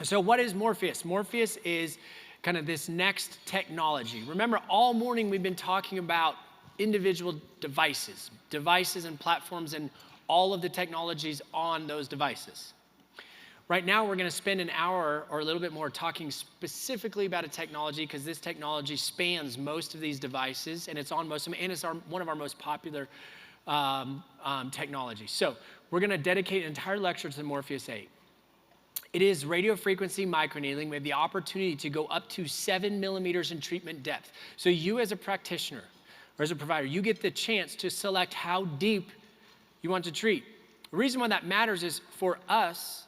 So what is Morpheus? Morpheus is kind of this next technology. Remember, all morning we've been talking about individual devices and platforms and all of the technologies on those devices. Right now, we're going to spend an hour or a little bit more talking specifically about a technology, because this technology spans most of these devices, and it's on most of them, and it's one of our most popular technologies. So we're going to dedicate an entire lecture to the Morpheus8. It is radiofrequency microneedling. We have the opportunity to go up to 7 millimeters in treatment depth. So you as a practitioner or as a provider, you get the chance to select how deep you want to treat. The reason why that matters is for us,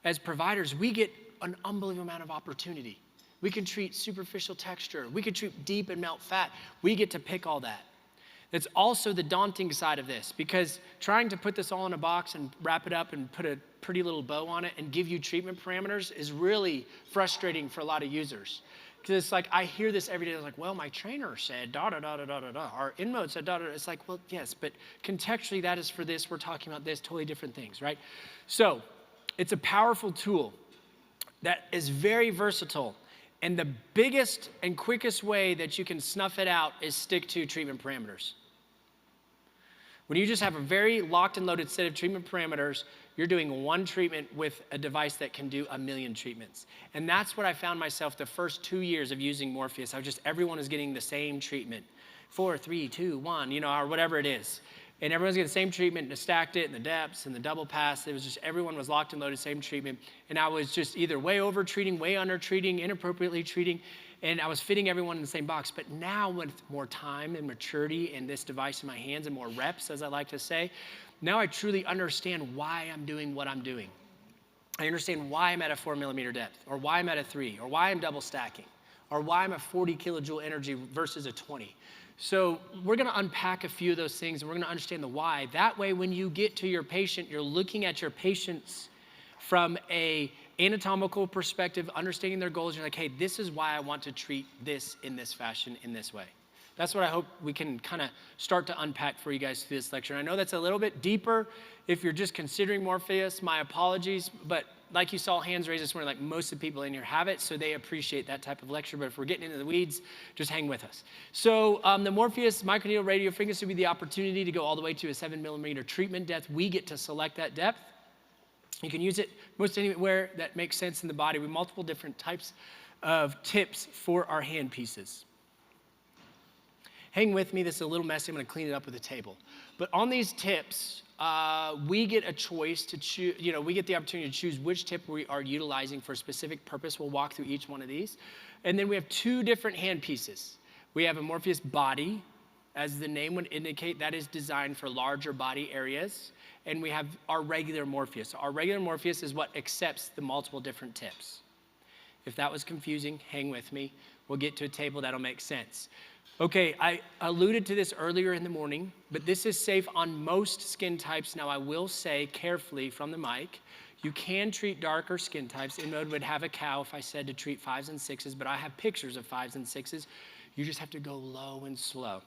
as providers, we get an unbelievable amount of opportunity. We can treat superficial texture. We can treat deep and melt fat. We get to pick all that. That's also the daunting side of this, because trying to put this all in a box and wrap it up and put a pretty little bow on it and give you treatment parameters is really frustrating for a lot of users. Because it's like, I hear this every day. It's like, well, my trainer said da-da-da-da-da-da-da. Our InMode said da-da-da. It's like, well, yes, but contextually that is for this. We're talking about this, totally different things, right? So it's a powerful tool that is very versatile. And the biggest and quickest way that you can snuff it out is stick to treatment parameters. When you just have a very locked and loaded set of treatment parameters, you're doing one treatment with a device that can do 1 million treatments. And that's what I found myself the first 2 years of using Morpheus. Everyone is getting the same treatment. 4, 3, 2, 1, or whatever it is. And everyone's getting the same treatment, and stacked it, and the depths, and the double pass. It was just, everyone was locked and loaded, same treatment. And I was just either way over treating, way under treating, inappropriately treating, and I was fitting everyone in the same box. But now with more time and maturity and this device in my hands and more reps, as I like to say, now I truly understand why I'm doing what I'm doing. I understand why I'm at a 4 millimeter depth, or why I'm at a 3, or why I'm double stacking, or why I'm a 40 kilojoule energy versus a 20. So we're going to unpack a few of those things, and we're going to understand the why. That way, when you get to your patient, you're looking at your patients from a anatomical perspective, understanding their goals. You're like, hey, this is why I want to treat this in this fashion, in this way. That's what I hope we can kind of start to unpack for you guys through this lecture. And I know that's a little bit deeper. If you're just considering Morpheus, my apologies, but like you saw hands raised this morning, like most of the people in here have it, so they appreciate that type of lecture. But if we're getting into the weeds, just hang with us. So the Morpheus microneedle radiofrequency will be the opportunity to go all the way to a 7 millimeter treatment depth. We get to select that depth. You can use it most anywhere that makes sense in the body with multiple different types of tips for our hand pieces. Hang with me. This is a little messy. I'm going to clean it up with a table. But on these tips, we get a choice to choose, we get the opportunity to choose which tip we are utilizing for a specific purpose. We'll walk through each one of these. And then we have 2 different hand pieces. We have a Morpheus body, as the name would indicate, that is designed for larger body areas. And we have our regular Morpheus. Our regular Morpheus is what accepts the multiple different tips. If that was confusing, hang with me. We'll get to a table that'll make sense. Okay, I alluded to this earlier in the morning, but this is safe on most skin types. Now, I will say carefully from the mic, you can treat darker skin types. InMode would have a cow if I said to treat 5s and 6s, but I have pictures of 5s and 6s. You just have to go low and slow.